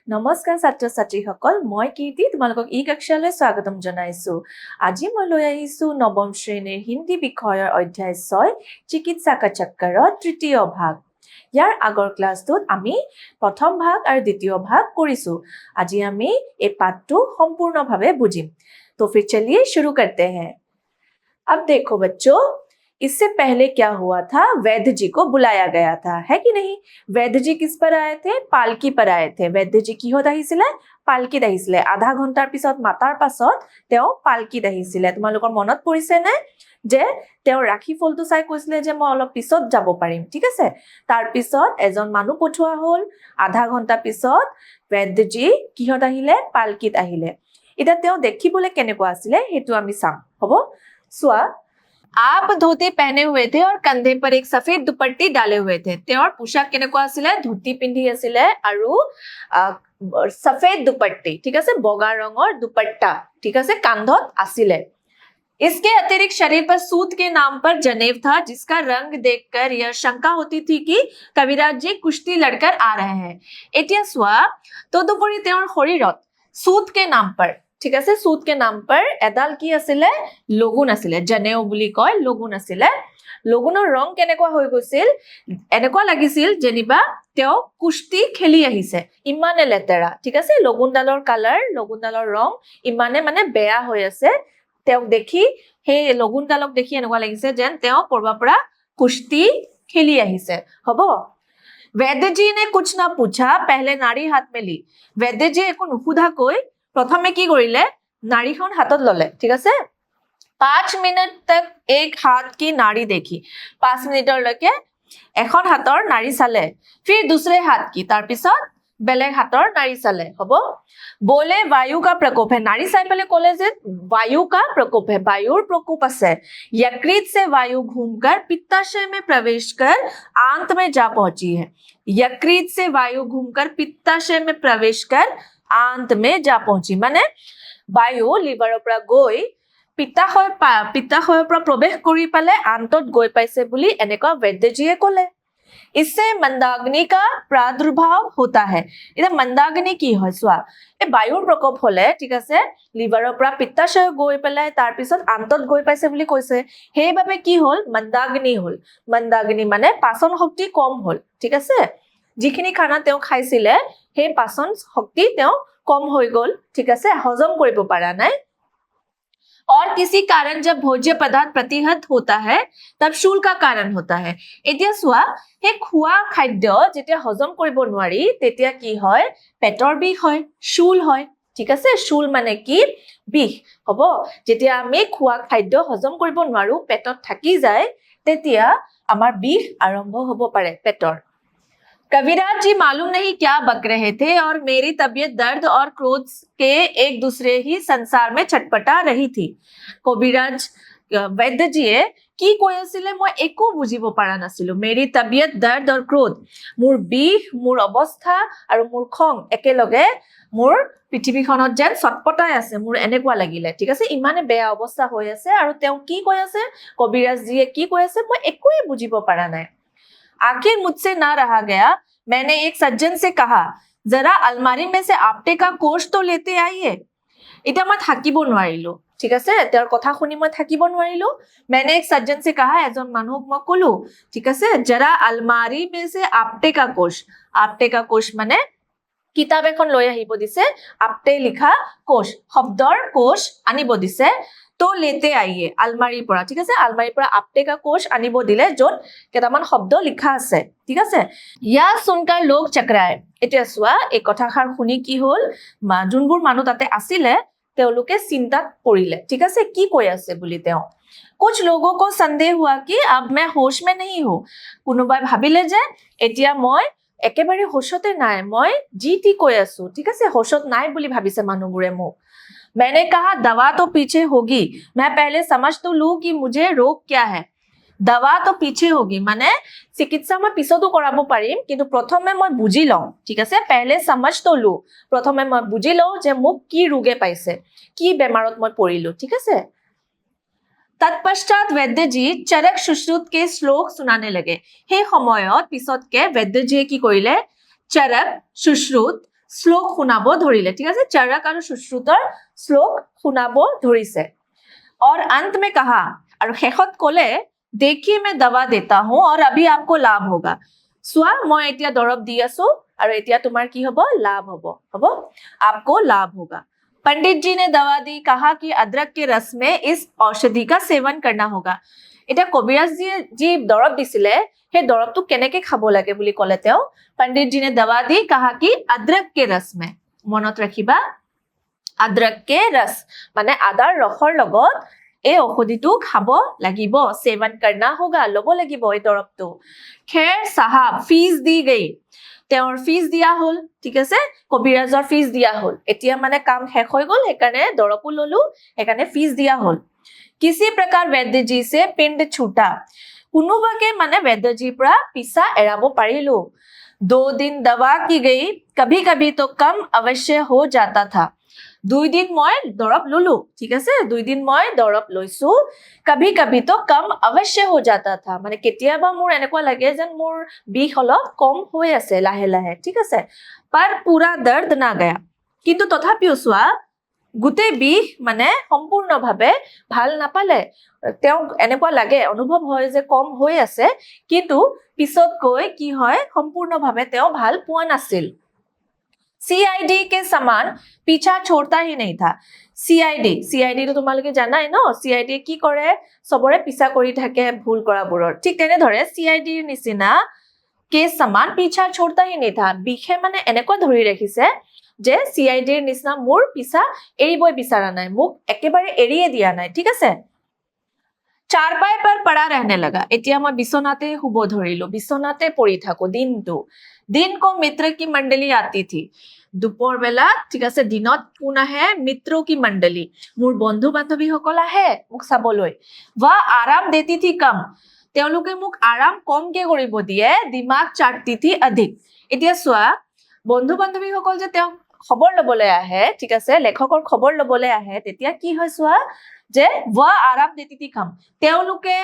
নমস্কাৰ ছাত্ৰ ছাত্ৰীসকল, মই কীৰ্তি তোমালোকক ই কক্ষালৈ স্বাগতম জনাইছো। আজি মই লৈ আহিছো নৱম শ্ৰেণীৰ হিন্দী বিষয়ৰ অধ্যায় 6 চিকিৎসা কা চক্কৰৰ তৃতীয় ভাগ। ইয়াৰ আগৰ ক্লাছটোত আমি প্ৰথম ভাগ আৰু দ্বিতীয় ভাগ কৰিছো। আজি আমি এই পাঠটো সম্পূৰ্ণভাৱে বুজিম। তো फिर चलिए शुरू करते हैं। अब देखो बच्चों, इससे पहले क्या हुआ था, वैद्य जी को बुलाया गया था, है कि नहीं। वैद्य जी किस पर आए थे, पालकी पर आए थे। वैद्य जी কিহত আহিছিলে, পালকিত আহিছিলে। আধা ঘণ্টাৰ পিছত মাতাৰ পাছত তেওঁ পালকিত আহিছিলে। তোমালোকৰ মনত পৰিছে নে যে তেওঁ ৰাখি ফলটো চাই কৈছিলে যে মই অলপ পিছত যাব পাৰিম, ঠিক আছে। তাৰ পিছত এজন মানুহ পঠোৱা হ'ল। আধা ঘণ্টা পিছত वैद्य जी কিহত আহিলে, পালকিত আহিলে। এটা তেওঁ দেখিবলৈ কেনেকুৱা আছিলে হেতু আমি চাম, হ'ব। চোৱা, आप धोती पहने हुए थे और कंधे पर एक सफेद दुपट्टी डाले हुए थे। তেওঁৰ পোশাক কেনেকুৱা আছিলে, ধুতি পিন্ধি আছিলে আৰু सफेद दुपट्टी, ঠিক আছে, বগা ৰঙৰ দুপট্টা, ঠিক আছে, কান্ধত আছিলে। इसके अतिरिक्त शरीर पर सूत के नाम पर जनेव था, जिसका रंग देखकर यह शंका होती थी कि कविराज जी कुश्ती लड़कर आ रहे हैं। এতিয়া চোৱা, তদুপৰি তেওঁৰ শৰীৰত सूत के नाम पर, ঠিক আছে, सूत के नाम पर এডাল কি আছিলে, লগুন আছিলে। জনেও বুলি কয়, লগুন আছিলে। লগুনৰ ৰং কেনেকুৱা হৈ গৈছিল, এনেকুৱা লাগিছিল যেনিবা তেওঁ কুস্তি খেলি আহিছে, ইমানে লেতেৰা, ঠিক আছে। লগুনডালৰ কালাৰ, লগুনডালৰ ৰং ইমানে মানে বেয়া হৈ আছে। তেওঁক দেখি, সেই লগুনডালক দেখি এনেকুৱা লাগিছে যেন তেওঁ কৰবাৰ পৰা কুস্তি খেলি আহিছে, হ'ব। वैद्य जी ने कुछ ना पूछा, पहले नाड़ी हाथ में ली। वैद्य जी একো নুসুধাকৈ প্ৰথমে কি কৰিলে, নাড়ীখন হাতত ললে, ঠিক আছে। 5 मिनट तक एक हाथ की नाड़ी देखी। 5 মিনিটলৈকে এখন হাতৰ নাড়ী চালে। फिर दूसरे हाथ की, তাৰ পিছত বেলেগ হাতৰ নাড়ী চালে, হ'ব। बोले वायु का प्रकोप है। नाड़ी চাই পেলে ক'লে যে वायु का प्रकोप है, वायुर प्रकोप আছে। यकृत से वायु घूमकर पित्ताशय में प्रवेश कर आंत में जा पहुंची है। यकृत से वायु घूमकर पित्ताशय में प्रवेश कर आंत में जा पहुंची, মানে বায়ু লিভাৰৰ পৰা গৈ পিত্তাশয়ৰ পৰা প্ৰৱেশ কৰি পালে আন্তত গৈ পাইছে বুলি এনেকুৱা वैद्यजीয়ে ক'লে। इससे मंदाग्नि का प्रादुर्भाव होता है। এটা मंदाग्नि কি হয়, চোৱা, এই বায়ুৰ প্ৰকোপ হলে, ঠিক আছে, লিভাৰৰ পৰা পিত্তাশয় গৈ পেলাই তাৰ পিছত আন্তত গৈ পাইছে বুলি কৈছে। সেইবাবে কি হল, मंदाग्नि হল। मंदाग्नि মানে পাচন শক্তি কম হল, ঠিক আছে। যিখিনি খানা তেওঁ খাইছিলে সেই পাচন শক্তি তেওঁ কম হৈ গল, ঠিক আছে, হজম কৰিব পৰা নাই। और किसी कारण जब भोज्य पदार्थ प्रतिहत होता है तब शूल का कारण होता है। এতিয়া চোৱা, সেই খোৱা খাদ্য যেতিয়া হজম কৰিব নোৱাৰি তেতিয়া কি হয়, পেটৰ বিষ হয়, শূল হয়, ঠিক আছে। শূল মানে কি, বিষ, হ'ব। যেতিয়া আমি খোৱা খাদ্য হজম কৰিব নোৱাৰো, পেটত থাকি যায়, তেতিয়া আমাৰ বিষ আৰম্ভ হ'ব পাৰে পেটৰ। कविराज जी मालूम नहीं क्या बक रहे थे और मेरी तबीयत दर्द और क्रोध के एक दूसरे ही संसार में छटपटा रही थी। कविराज वैद्य जीए কি কৈ আছিলে মই একো বুজিব পৰা নাছিলো। মেৰি তবিয়ত দৰ্দ আৰু ক্ৰোধ, মোৰ বিষ, মোৰ অৱস্থা আৰু মোৰ খং একেলগে মোৰ পৃথিৱীখনত যেন ছটপটাই আছে, মোৰ এনেকুৱা লাগিলে, ঠিক আছে। ইমানে বেয়া অৱস্থা হৈ আছে আৰু তেওঁ কি কৈ আছে, কবিৰাজ জীয়ে কি কৈ আছে, মই একোৱে বুজিব পৰা নাই। आखिर मुझसे ना रहा गया, मैंने एक सज्जन से कहा, जरा अलमारी में से आपटे का कोष तो लेते आइए। এটা মই থাকিব নোৱাৰিলো, ঠিক আছে, তেওঁৰ কথা শুনি মই থাকিব নোৱাৰিলো। मैंने एक सज्जन से कहा, এজন মানুহক মই কলো, ঠিক আছে, जरा अलमारी में से आपटे का कोष। आपटे का कोष মানে কিতাপ এখন লৈ আহিব দিছে, আপটে লিখা কোষ, শব্দৰ কোষ আনিব দিছে। তো লেতে আইয়ে, আলমাৰীৰ পৰা, ঠিক আছে, আলমাৰীৰ পৰা আপটে কা কোষ আনিব দিলে, য'ত কেইটামান শব্দ লিখা আছে, ঠিক আছে। ইয়া সুনকাৰ লোক চক্ৰায়। এতিয়া চোৱা, এই কথাষাৰ শুনি কি হল, যোনবোৰ মানুহ তাতে আছিলে তেওঁলোকে চিন্তাত পৰিলে, ঠিক আছে, কি কৈ আছে বুলি তেওঁ। कुछ लोगों को संदेह हुआ कि अब मैं होश में नहीं हूं। কোনোবাই ভাবিলে যে এতিয়া মই একেবাৰে হোশতে নাই, মই যি টি কৈ আছো, ঠিক আছে, হোশত নাই বুলি ভাবিছে মানুহবোৰে মোক। मैंने कहा, दवा तो पीछे होगी, मैं पहले समझ तो लूं कि मुझे रोग क्या है। दवा तो पीछे होगी মানে চিকিৎসা মই পিছতো কৰাব পাৰিম, কিন্তু প্ৰথমে মই বুজি লওঁ, ঠিক আছে। पहले समझ तो लूं, প্ৰথমে মই বুজি লওঁ যে মোক কি ৰোগে পাইছে, কি বেমাৰত মই পৰিলো, ঠিক আছে। तत्पश्चात वैद्य जी चरक सुश्रुत के श्लोक सुनाने लगे। সেই সময়ত পিছতকে वैद्य जी কি কৰিলে, চৰক সুশ্ৰুত শ্লোক শুনাব ধৰিলে ঠিক আছে চৰক আৰু সুশ্ৰুতৰ শ্লোক শুনাব ধৰিছে और अंत में कहा আৰু শেষত ক'লে देखिए मैं दवा देता हूं और अभी आपको लाभ होगा চোৱা মই এতিয়া দৰৱ দি আছো আৰু এতিয়া তোমাৰ কি হ'ব লাভ হ'ব आपको लाभ होगा पंडित जी ने दवा दी कहा कि अदरक के रस में इस औषधि का सेवन करना होगा এটা কবিৰাজ जी দৰৱ দিছিলে সেই দৰৱটো কেনেকে খাব লাগে বুলি ক'লে তেওঁ पंडित जी ने दवा दी कहा कि अदरक के रस में মনত ৰাখিবা अदरक के रस মানে আদাৰ ৰসৰ লগত এই ঔষধিটো খাব লাগিব সেৱন करना होगा লব লাগিব এই দৰৱটো खैर साहब फीस दी गई তেওঁৰ ফিজ দিয়া হল ঠিক আছে কবিৰাজৰ ফিজ দিয়া হল এতিয়া মানে কাম শেষ হৈ গল সেইকাৰণে দৰৱো ললো সেইকাৰণে ফিজ দিয়া হল किसी प्रकार वैद्य जी से पिंड छूटा কোনোবাকে মানে वैद्य जी পৰা পিছা এৰাব পাৰিলো 2 दिन दवा की गई कभी कभी तो कम अवश्य हो जाता था 2 दिन মই দৰৱ ললো ঠিক আছে 2 दिन মই দৰৱ লৈছো कभी कभी तो कम अवश्य हो जाता था মানে কেতিয়াবা মোৰ এনেকুৱা লাগে যেন মোৰ বিষ অলপ কম হৈ আছে লাহে লাহে ঠিক আছে पर पूरा दर्द ना गया কিন্তু তথাপিও চোৱা গুটে বিষ মানে সম্পূৰ্ণভাৱে ভাল নাপালে তেওঁ এনেকুৱা লাগে অনুভৱ হয় যে কম হৈ আছে কিন্তু পিছত গৈ কি হয় সম্পূৰ্ণভাৱে তেওঁ ভাল পোৱা নাছিল सीआईडी के समान पीछा छोड़ता ही नहीं था सीआईडी तो তোমালোকে জানাই ন सीआईडी কি কৰে সবৰে পিছা কৰি থাকে ভুল কৰাবোৰৰ ঠিক তেনে ধৰে सीआईडी নিচিনা के समान पीछा छोड़ता ही नहीं था বিখে মানে এনেকুৱা ধৰি ৰাখিছে যে सीआईडी নিচিনা মোৰ পিছা এৰিবই বিচৰা নাই মোক একেবাৰে এৰিয়ে দিয়া নাই ঠিক আছে চাৰপাই पर पड़ा रहने लगा এতিয়া মই বিছনাতে শুব ধৰিলো বিছনাতে পৰি থাকো দিনটো दिन को मित्र की मंडली आती थी दोपहर बेला ठीक আছে দিনত কোন আহে मित्रों की मंडली মোৰ বন্ধু বান্ধৱী সকল আহে মোক চাবলৈ वा आराम देती थी कम তেওঁলোকে মোক আৰাম কমকে কৰিব দিয়ে দিমাগ চাটতি থি অধিক এতিয়া চোৱা বন্ধু বান্ধৱী সকল যে তেওঁ খবৰ লবলৈ আহে ঠিক আছে লেখকৰ খবৰ লবলৈ আহে তেতিয়া কি হয় চোৱা যে वा आराम देती थी कम তেওঁলোকে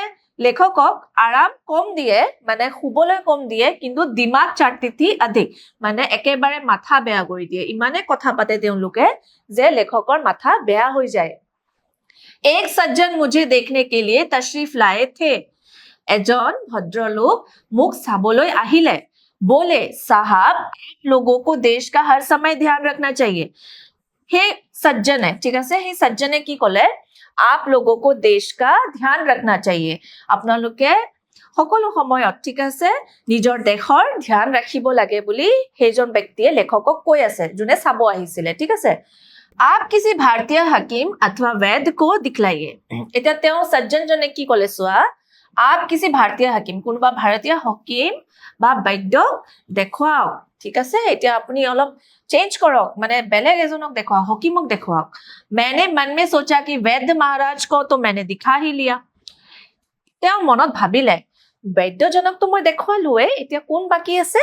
লেখকক আৰাম কম দিয়ে মানে খুবলৈ কম দিয়ে কিন্তু দিমাগ চাটতি অধিক মানে একেবাৰে মাথা বেয়া কৰি দিয়ে ইমানে কথা পাতে তেওঁলোকে যে লেখকৰ মাথা বেয়া হৈ যায় एक सज्जन मुझे देखने के लिए तशरीफ लाए थे এজন ভদ্ৰলোক মোক চাবলৈ আহিলে बोले साहब आप लोगों को देश का हर समय ध्यान रखना चाहिए हे सज्जन है ठीक আছে हे सज्जने কি ক'লে आप लोगों को देश का ध्यान रखना चाहिए আপোনালোকে সকলো সময়ত ঠিক আছে নিজৰ দেশৰ ধ্যান ৰাখিব লাগে বুলি হেজন ব্যক্তিয়ে লেখকক কৈ আছে যোনে চাব আহিছিলে ঠিক আছে आप किसी भारतीय हकीम अथवा वैद्य को दिखलाइए এটা তেওঁ সজ্জন জনে কি ক'লে চোৱা आप किसी भारतीय हकीम কোনবা ভাৰতীয় হকিম বা বৈদ্য দেখুৱাওক ঠিক আছে এতিয়া আপুনি অলপ চেঞ্জ কৰক মানে বেলেগ এজনক দেখুৱা হকিমক দেখুৱাওক मैंने मन में सोचा कि वैद्य महाराज को तो मैंने दिखा ही लिया তেওঁ মনত ভাবিলে বৈদ্যজনক তো মই দেখুৱালোৱে এতিয়া কোন বাকি আছে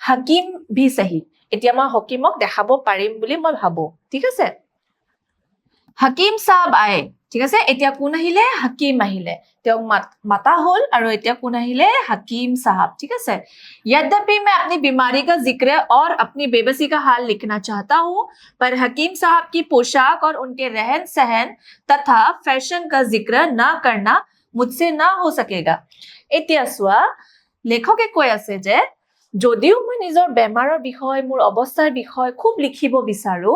হকিম भी सही এতিয়া মই হকিমক দেখাব পাৰিম বুলি মই ভাবো ঠিক আছে हकीम साहब आए ঠিক আছে এতিয়া কোন আহিলে हकीम আহিলে তেওঁ মাতা হল আৰু এতিয়া কোন আহিলে हकीम साहब ठीक है यद्यपि मैं अपनी बीमारी का जिक्र और अपनी बेबसी का हाल लिखना चाहता हूं पर हकीम साहब की पोशाक और उनके रहन सहन तथा फैशन का जिक्र ना करना मुझसे ना हो सकेगा এতিয়া চোৱা লেখকে কৈ আছে যে যদিও মই নিজৰ বেমাৰৰ বিষয় মোৰ অৱস্থাৰ বিষয় খুব লিখিব বিচাৰো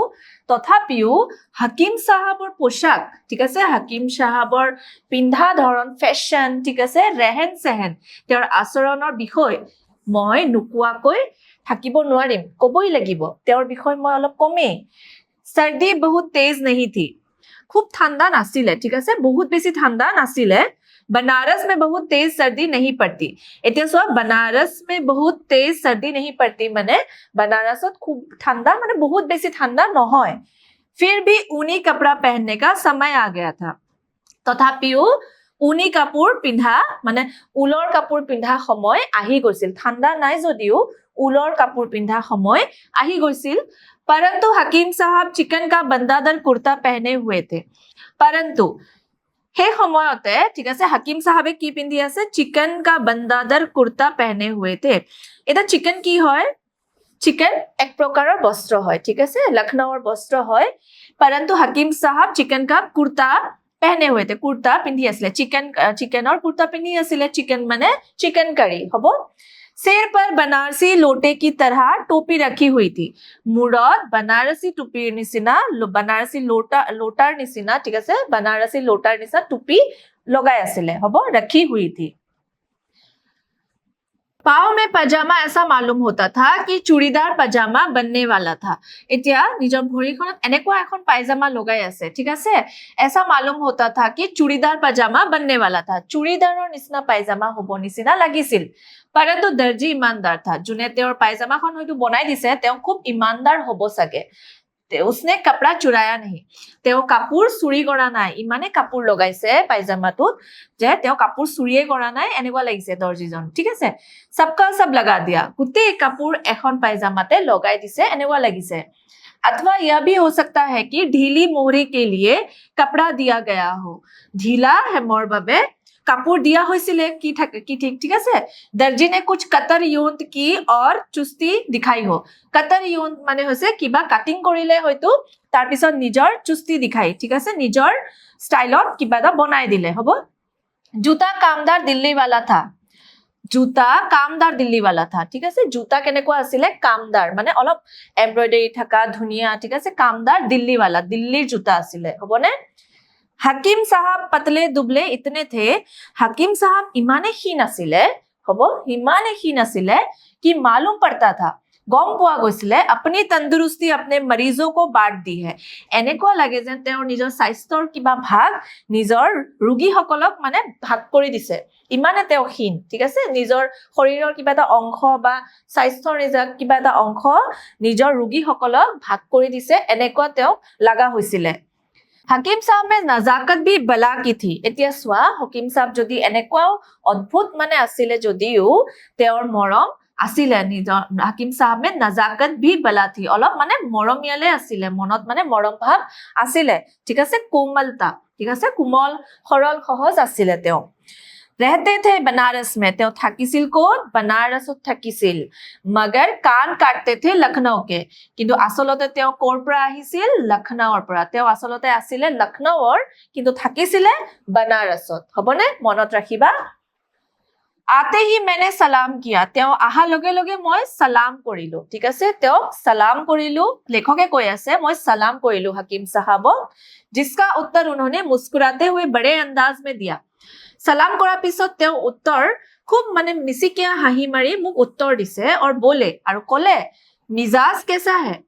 তথাপিও হকিম সাহাবৰ পোশাক ঠিক আছে হকিম সাহাবৰ পিন্ধা ধৰণ ফেশন ঠিক আছে ৰেহেন সেহেন তেওঁৰ আচৰণৰ বিষয় মই নুকুৱাকৈ থাকিব নোৱাৰিম কবই লাগিব তেওঁৰ বিষয় মই অলপ কমে सर्दी बहुत तेज नहीं थी খুব ঠাণ্ডা নাছিলে ঠিক আছে বহুত বেছি ঠাণ্ডা নাছিলে बनारस में बहुत तेज सर्दी नहीं पड़ती এতিয়া সব बनारस में बहुत तेज सर्दी नहीं पड़ती মানে बनारसত খুব ঠাণ্ডা মানে বহুত বেছি ঠাণ্ডা নহয় फिर भी ऊनी कपड़ा पहनने का समय आ गया था তথাপিও ऊनी কাপোৰ পিন্ধা মানে উলৰ কাপোৰ পিন্ধা সময় আহি গৈছিল ঠাণ্ডা নাই যদিও উলৰ কাপোৰ পিন্ধা সময় আহি গৈছিল परंतु हकीम साहब चिकन का बंदादर कुर्ता पहने हुए थे परंतु সেই সময়তে ঠিক আছে हकीम साहबे কি পিন্ধি আছে চিকন কা বন্দাদর কুর্তা पहने हुए थे এটা চিকন কি হয় চিকেন এক প্ৰকাৰৰ বস্ত্ৰ হয় ঠিক আছে লখনৌৰ বস্ত্ৰ হয় परंतु हकीम साहब चिकन का कुर्ता पहने हुए थे कुर्ता पिंधी आसिले चिकन और कुर्ता पिंधी आसिले चिकन माने चिकन करी हबो सिर पर बनारसी लोटे की तरह टोपी रखी हुई थी मुरत बनारसी टोपी निसिना बनारसी लोटार निसिना ठीक है बनारसी लोटार निसिना टोपी लगाई आसिले हबो रखी हुई थी पाव में पजामा ऐसा मालूम होता था कि चूड़ीदार पजामा बनने वाला था इतिया निजर भरिखনত এনেকুৱা এখন পায়জামা লগাই আছে ঠিক আছে ऐसा मालूम होता था कि चूड़ीदार पजामा बनने वाला था चूड़ीदाৰৰ নিচিনা পায়জামা হ'ব নিচিনা লাগিছিল परंतु दर्जी ईमानदार था যোনে তেওঁৰ পায়জামাখন হয়তো বনাই দিছে তেওঁ খুব ইমানদার হ'ব সাগে उसने कपड़ा चुराया नहीं तेओ कापुर चुरी करा नाई इमाने कापुर लगाइसे पायजामाटुत जे तेओ कापुर चुरिए करा नाई एनेकुवा लागिसे दर्जीजन ठीक है सबका सब लगा दिया गुटे कापुर एखन पायजामाते लगाई दिसे एनेकुवा लागिसे अथवा यह भी हो सकता है कि ढीली मोहरी के लिए कपड़ा दिया गया हो ढीला हेमर बाबे कापुर दिया होइसिले की ठीक है दर्जी ने कुछ कतर यूंत की और चुस्ती दिखाई हो कतर यूंत माने होइसे किबा काटिंग करिले हयतो तार पिছত निजर चुस्ती दिखाई ठीक है निजर स्टाइलत किबा दा बनाई दिले हबो जूता कामदार दिल्ली वाला था जूता कामदार दिल्ली वाला था ठीक है जूता केनेकुवा आसिले कामदार माने अलप एम्ब्रॉयडरी थाका धुनिया ठीक है कामदार दिल्ली वाला दिल्लीर जूता आसिले हबने हकीम साहब पतले दुबले इतने थे हकीम साहब इमाने ही नसिले हबो इमाने ही नसिले कि मालूम पड़ता था गम पोआ গৈছিলে अपनी तंदुरुस्ती अपने मरीजों को बांट दी है এনেকুৱা লাগে যেন তেওঁৰ নিজৰ স্বাস্থ্যৰ কিবা ভাগ নিজৰ ৰোগীসকলক মানে ভাগ কৰি দিছে ইমানে তেওঁ হীন ঠিক আছে নিজৰ শৰীৰৰ কিবা এটা অংশ বা স্বাস্থ্যৰ নিজৰ কিবা এটা অংশ নিজৰ ৰোগীসকলক ভাগ কৰি দিছে এনেকুৱা তেওঁ লাগা হৈছিলে हकीम साहब में नजाकत भी बला की थी एतिया स्वा हकीम साहब जदि एनेकुवाओ अद्भुत माने आसिले जदिओ तेवर मरम आसिले निजर हकीम साहब में नजाकत भी बला थी अलप माने मरमियाले आसिले मनत माने मरम भाव आसिले ठीक है कोमलता ठीक है कोमल सरल सहज आसिले तेओ रहते थे बनारस में तेओ थाकिसिल कोत बनारसत थाकिसिल मगर कान काटते थे लखनऊ के किंतु आसलते तेओ कोर পৰা আহিছিল लखनऊर পৰা तेओ आसलते आसिले लखनऊर किंतु थाकिसिले बनारसत हबने मनत राखिबा आते ही मैंने सलाम किया तेओ आहा लगे लगे মই सलाम करिलो ठीक আছে तेओ सलाम करिलो लेखके কৈ আছে মই सलाम करिलो हकीम साहबक जिसका उत्तर उन्होंने मुस्कुराते हुए बड़े अंदाज में दिया सलाम करा पिছত तेओ उत्तर खूब माने मिसिकिया हाही मारी मुक उत्तर दिसे और बोले और कोले मिजाज कैसा है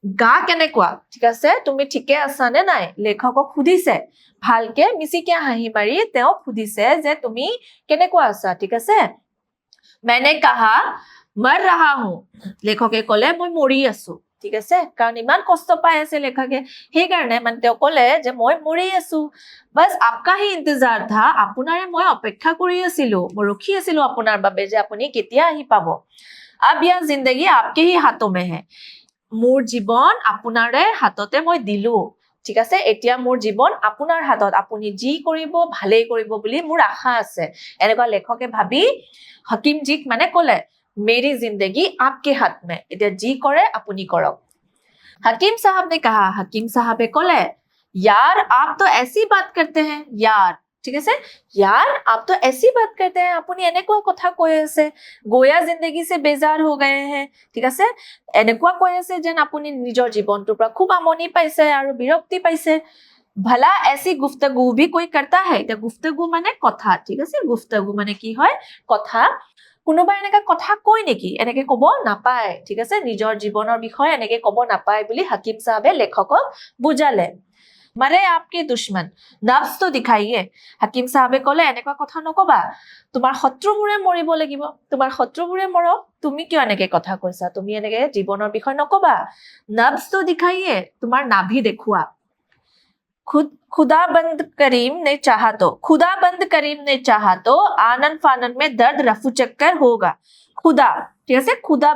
गा केनेकुवा ठीक আছে তুমি ঠিকে আছা নে নাই লেখকক খুদিছে ভালকে মিसिकिया हाही मारी तेओ খুদিছে যে তুমি কেনেকুৱা আছা ঠিক আছে मैंने कहा मर रहा हूं लेखके कोले মই মৰি আছো ঠিক আছে কাৰণ ইমান কষ্ট পাই আছে লেখকে সেই কাৰণে মানে তেওঁ ক'লে যে মই মৰি আছো बस आपका ही इंतजार था আপোনাৰে মই অপেক্ষা কৰি আছিলো মই ৰখি আছিলো আপোনাৰ বাবে যে আপুনি কেতিয়া আহি পাব अब यह जिंदगी आपके ही हाथों में है মোৰ জীৱন আপোনাৰে হাততে মই দিলো ঠিক আছে এতিয়া মোৰ জীৱন আপোনাৰ হাতত আপুনি যি কৰিব ভালেই কৰিব বুলি মোৰ আশা আছে এনেকুৱা লেখকে ভাবি हकीम जीक মানে ক'লে मेरी जिंदगी आपके हाथ में इधर जी करे अपनी करो हकीम साहब ने कहा हकीम साहबे कोले यार आप तो ऐसी बात करते हैं यार ठीक है यार आप तो ऐसी बात करते हैं अपनी এনেকুৱা কথা কৈ আছে গোয়া जिंदगी से बेजार हो गए हैं ठीक है এনেকুৱা কৈ আছে যেন আপুনি নিজৰ জীৱনটোৰ পৰা খুব আমনি পাইছে আৰু বিৰক্তি পাইছে भला ऐसी गुफ्तगू भी कोई करता है এটা गुफ्तगू মানে কথা ঠিক আছে गुफ्तगू মানে কি হয় কথা কোনোবা এনেকা কথা কই নেকি এনেকে কব নাপায় ঠিক আছে নিজৰ জীৱনৰ বিষয় এনেকে কব নাপায় বুলি हकीम साहबे लेखকক বুজালে मरे आपके दुश्मन नफ्स तो दिखाइए हकीम साहबे ক'লে এনেকুৱা কথা নকবা তোমাৰ শত্ৰুবোৰে মৰিব লাগিব তোমাৰ শত্ৰুবোৰে মৰক তুমি কিয় এনেকে কথা কৈছা তুমি এনেকে জীৱনৰ বিষয় নকবা नफ्स तो दिखाइए তোমাৰ নাভি দেখুৱা खुदाबंद करीम ने चाहा तो आनन फानन में दर्द रफू चक्कर होगा खुदा ঠিক আছে खुदा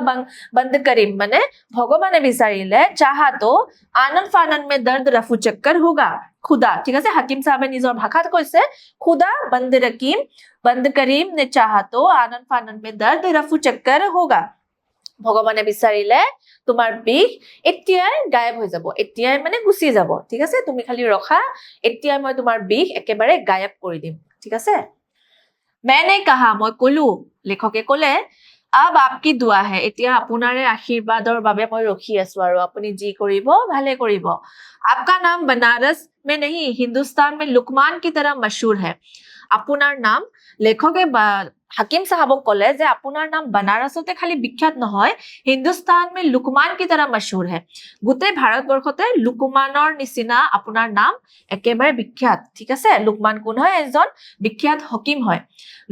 बंद करीम माने भगवाने বিচাৰিলে चाहा तो आनन फानन में दर्द रफू चक्कर होगा खुदा ঠিক আছে हकीम साहबे নিজৰ ভাষাত কৈছে खुदा बंद करीम ने चाहा तो आनन फानन में दर्द रफू चक्कर होगा ভগৱানে বিচাৰিলে তোমাৰ বিষ এতিয়াই গায়ব হৈ যাব, এতিয়াই মানে গুচি যাব, ঠিক আছে? তুমি খালি ৰখা, এতিয়াই মই তোমাৰ বিষ একেবাৰে গায়ব কৰি দিম, ঠিক আছে? मैंने कहा, মই কলো, লেখকে কলে, अब आपकी दुआ है, এতিয়া আপোনাৰে আশীৰ্বাদৰ বাবে মই ৰখি আছো আৰু আপুনি যি কৰিব ভালে কৰিব। आपका नाम बनारस में नहीं हिंदुस्तान में लुकमान की तरह मशहूर है। আপোনাৰ নাম, লেখকে হাকিম সাহাবক কলে যে আপোনাৰ নাম বানাৰসতে খালি বিখ্যাত নহয়, হিন্দুস্তান মে লুকমান কি তৰহ মশহুৰ হে, গোটেই ভাৰতবৰ্ষতে লুকমানৰ নিচিনা আপোনাৰ নাম একেবাৰে বিখ্যাত, ঠিক আছে? লুকমান কোন হয়? এজন বিখ্যাত হকিম হয়।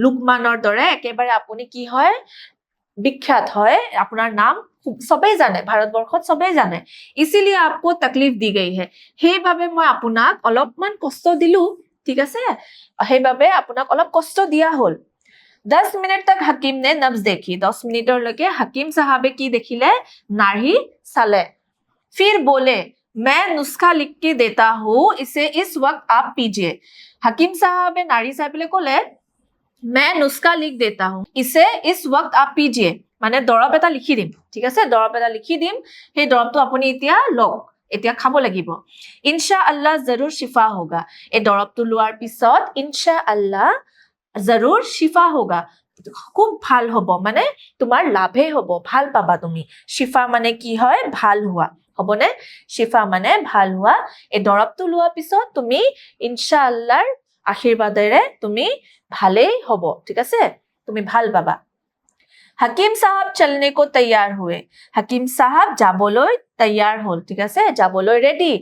লুকমানৰ দৰে একেবাৰে আপুনি কি হয়? বিখ্যাত হয়, আপোনাৰ নাম সবেই জানে, ভাৰতবৰ্ষত সবেই জানে, ইচিলিয়ে আপকো তকলিফ দি গই হে, সেইভাবে মই আপোনাক অলপমান কষ্ট দিলো, ঠিক আছে? সেইভাবে আপোনাক অলপ কষ্ট দিয়া হল। 10 मिनट तक हकीम ने नब्ज देखी, 10 मिनिटरলৈকে हकीम साहबे की देखिले? नाड़ी साले। फिर बोले, मैं नुस्खा लिख के देता हूं, इसे इस वक्त आप पीजिए। हकीम साहबे नाड़ी साहेबले কলে, मैं नुस्खा लिख देता हूं, इसे इस वक्त आप पीजिए, মানে দৰব এটা লিখি দিম, ঠিক আছে? দৰব এটা লিখি দিম, সেই দৰবটো আপুনি এতিয়া লওক, এতিয়া খাব লাগিব। ইনশাআল্লাহ জৰুৰ শিফা হোগা, এই দৰবটো লোৱাৰ পিছত ইনশাআল্লাহ জৰুৰ শিফা হোগা, খুব ভাল হ'ব, মানে তোমাৰ লাভে হ'ব, ভাল পাবা তুমি। শিফা মানে কি হয়? ভাল হোৱা, হ'বনে? শিফা মানে ভাল হোৱা। এই দৰবটো লোৱাৰ পিছত তুমি ইনশাআল্লাহৰ আশীৰ্বাদেৰে তুমি ভালেই হ'ব, ঠিক আছে? তুমি ভাল পাবা। हकीम साहब चलने को तैयार हुए, हकीम साहब যাবলৈ तैयार হল, ঠিক আছে? যাবলৈ ৰেডি।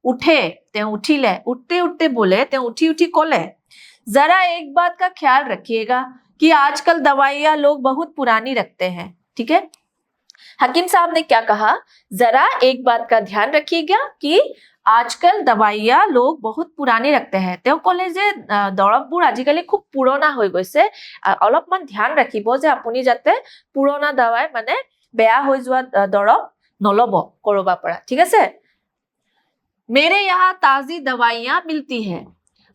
উঠে, তেওঁ উঠিলে, উঠতে উঠতে बोले, তেওঁ উঠি উঠি কলে, जरा एक बात का ख्याल रखिएगा कि आजकल दवाइयां लोग बहुत पुरानी रखते हैं, ठीक है? हकीम साहब ने क्या कहा? जरा एक बात का ध्यान रखिएगा कि आजकल दवाइयां लोग बहुत पुरानी रखते हैं, তেওঁ কলে যে দৰববোৰ আজিকালি খুব পুৰণা হৈ গৈছে, অলপমান ধ্যান ৰাখিব যে আপুনি যাতে পুৰণা দৱাই মানে বেয়া হৈ যোৱা দৰব নলব কৰবা পৰা, ঠিক আছে? मेरे यहाँ ताजी दवाइयां मिलती है,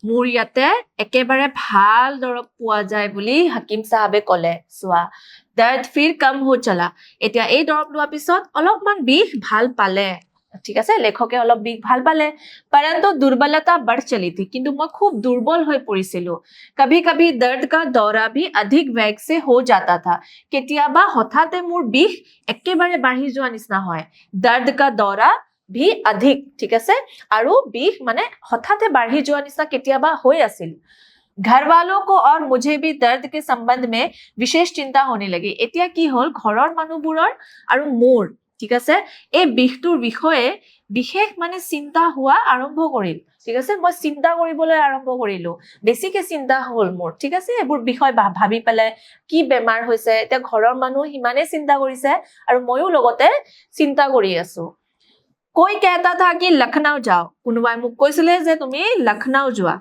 মোৰ ইয়াতে একেবাৰে ভাল দৰব পোৱা যায় বুলি হাকিম সাহাবে কলে। চোৱা, দৰ্দ ফিৰ কম হৈ চলা, এতিয়া এই দৰব লোৱাৰ পিছত অলপমান বিষ ভাল পালে, ঠিক আছে? লেখকে অলপ বিষ ভাল পালে, परंतु दुर्बलता बढ़ चली थी, কিন্তু মই খুব দুৰ্বল হৈ পৰিছিলো। कभी कभी दर्द का दौरा भी अधिक वेग से हो जाता था, কেতিয়াবা হঠাতে মোৰ বিষ একেবাৰে বাঢ়ি যোৱা নিচিনা হয়। दर्द का दौरा भी अधिक, ঠিক আছে? আৰু বিষ মানে হঠাতে বাঢ়ি যোৱা নিচিনা কেতিয়াবা হৈ আছিল। घर वालों को और मुझे भी दर्द के संबंध में विशेष चिंता होने लगी, এতিয়া কি হল? ঘৰৰ মানুহবোৰৰ আৰু মোৰ, ঠিক আছে, এই বিষটোৰ বিষয়ে বিশেষ মানে চিন্তা হোৱা আৰম্ভ কৰিল, ঠিক আছে? মই চিন্তা কৰিবলৈ আৰম্ভ কৰিলো, বেছিকে চিন্তা হল মোৰ, ঠিক আছে? এইবোৰ বিষয় ভাবি পেলাই কি বেমাৰ হৈছে, এতিয়া ঘৰৰ মানুহ ইমানে চিন্তা কৰিছে আৰু ময়ো লগতে চিন্তা কৰি আছো। कोई कहता था कि लखनऊ जाओ, কোনোবাই মোক কৈছিলে যে তুমি লখনऊ যোৱা।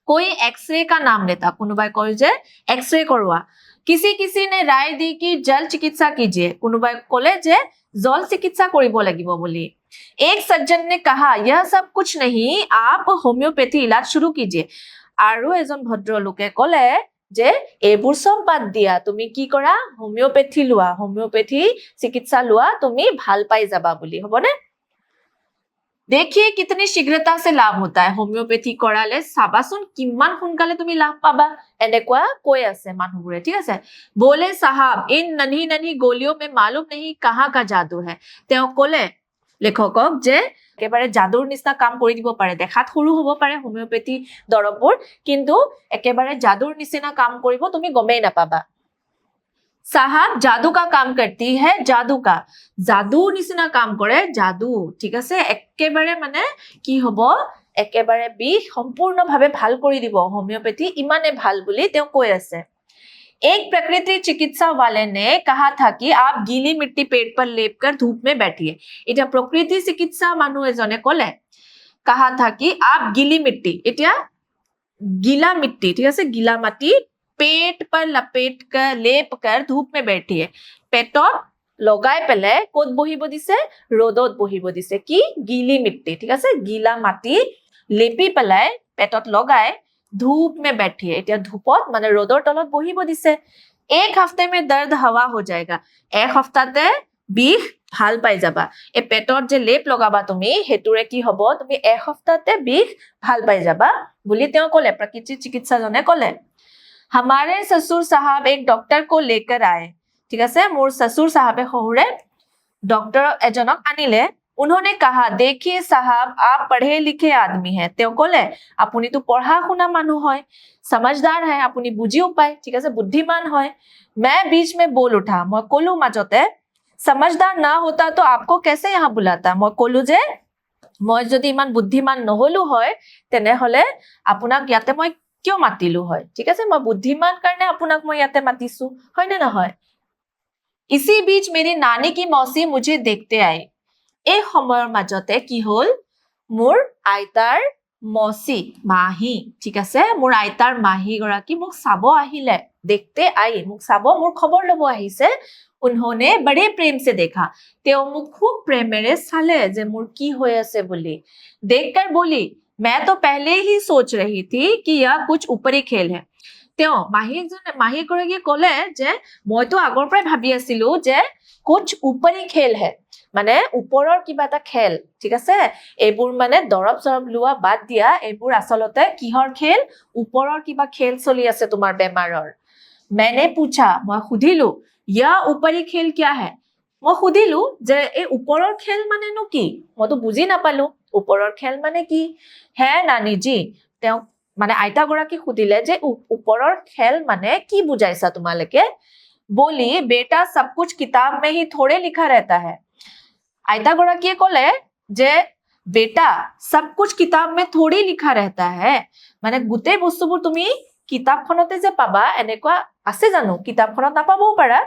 कोई एक्सरे का नाम लेता, কোনোবাই কয় যে एक्सरे কৰোৱা। किसी किसी ने राय दी कि जल चिकित्सा कीजिए, কোনোবাই কলে যে জল চিকিৎসা কৰিব লাগিব বুলি। एक सज्जन ने कहा, यह सब कुछ नहीं, आप होम्योपैथी इलाज शुरू कीजिए, আৰু এজন ভদ্ৰলোকে কলে যে এইবোৰ সব বাদ দিয়া, তুমি কি কৰা? হোমিওপেথি লোৱা, হোমিওপেথি চিকিৎসা লোৱা, তুমি ভাল পাই যাবা বুলি, হ'বনে? देखिए कितनी शीघ्रता से लाभ होता है, হোমিওপেথি কৰালে চাবাচোন কিমান সোনকালে তুমি লাভ পাবা, এনেকুৱা কৈ আছে মানুহবোৰে, ঠিক আছে? बोले साहब, इन नन्ही नन्ही गोलियों में मालूम नहीं कहाँ का जादू है, তেওঁ কলে লেখকক যে একেবাৰে যাদুৰ নিচিনা কাম কৰি দিব পাৰে, দেখাত সৰু হ'ব পাৰে হোমিওপেথি দৰববোৰ, কিন্তু একেবাৰে যাদুৰ নিচিনা কাম কৰিব, তুমি গমেই নাপাবা। साहब जादू का काम करती है, जादू का, जादू निचिना काम करे, जादू, ठीक আছে? একেবাৰে মানে কি হ'ব? একেবাৰে বিষ সম্পূৰ্ণভাৱে ভাল কৰি দিব হোমিওপেথি, ইমানে ভাল বুলি তেওঁ কৈ আছে। एक प्रकृति चिकित्सा वाले ने कहा था कि आप गीली मिट्टी पेट पर लेपकर धूप में बैठिए, এতিয়া प्रकृति चिकित्सा মানুহ এজনে কলে, कहा था कि आप गीली मिट्टी, এতিয়া गीला मिट्टी, ठीक আছে? गीला माटी पेट पर लपेट कर लेप कर धूप में बैठिए, पेटत লগাই পেলে কত বহিব দিছে? ৰদত বহিব দিছে। কি? গিলি মিট্টি, ঠিক আছে? গিলা মাটি লেপি পেলাই পেটত লগাই ধূপ মে बैठिए, এতিয়া ধূপত মানে ৰদৰ তলত বহিব দিছে। एक हफ्ते में दर्द हवा हो जाएगा एक हफ्ताते বিষ ভাল পাই যাবা এই পেটত যে লেপ লগাবা তুমি হেতুৰে কি হ'ব তুমি এক হপ্তাহতে বিষ ভাল পাই যাবা বুলি তেওঁ ক'লে প্ৰাকৃতিক চিকিৎসাজনে ক'লে हमारे ससुर साहब एक डॉक्टर को लेकर आए ठीक है मोर ससुर साहबे शहुरे डॉक्टर एजनक आनिले उन्होंने कहा देखिए साहब आप पढ़े लिखे आदमी हैं তেওঁ ক'লে আপুনি তো পঢ়া শুনা মানুহ হয় समझदार है আপুনি বুজিও পায় ঠিক আছে বুদ্ধিমান হয় मैं बीच में बोल उठा মই ক'লো মাজতে समझदार ना होता तो आपको कैसे यहाँ बुलाता মই ক'লো যে মই যদি ইমান বুদ্ধিমান নহলো হয় তেনে হলে আপোনাক ইয়াতে মই কিয় মাতিলো হয় ঠিক আছে মই বুদ্ধিমান কাৰণে আপোনাক মই ইয়াতে মাতিছো হয় নে নহয় इसी बीच मेरी नानी की मौसी मुझे देखते आई এই সময়ৰ মাজতে কি হল মোৰ আইতাৰ মৌসি মাহী ঠিক আছে মোৰ আইতাৰ মাহী গৰাকী মোক চাব আহিলে দেখতে আই মোক চাব মোৰ খবৰ লব আহিছে उन्होंने बड़े प्रेम से देखा तेओ मुख खूब प्रेमेरे साले जे मुर की होय আছে বুলি देखकर बोली मैं तो पहले ही सोच रही थी कि यह कुछ ऊपरी खेल है तेओ माही गराकी ক'লে যে মই তো আগৰ পৰাই ভাবি আছিলো যে कुछ ऊपरी खेल है মানে ওপৰৰ কিবা এটা খেল ঠিক আছে এইবোৰ মানে দৰব সৰব লোৱা বাদ দিয়া এইবোৰ আসলতে কিহৰ খেল ওপৰৰ কিবা খেল চলি আছে তোমাৰ বেমাৰৰ मैंने पूछा মই সুধিলো या ऊपरी खेल क्या है মই সুধিলো যে এই ওপৰৰ খেল মানে নো কি মই তো বুজি নাপালো ওপৰৰ খেল মানে কি হে নানি জি তেওঁ মানে আইতা গৰাকী সুধিলে যে ওপৰৰ খেল মানে কি বুজাইছা তোমালকে बोली बेटा सब कुछ किताब में ही थोड़े लिखा रहता है आयता गराकीয়ে ক'লে যে बेटा सब कुछ किताब में थोड़ी लिखा रहता है माने गुटे बस्तुবোৰ তুমি কিতাপখনতে যে পাবা এনেকুৱা আছে জানো কিতাপখনত নাপাবও পাৰা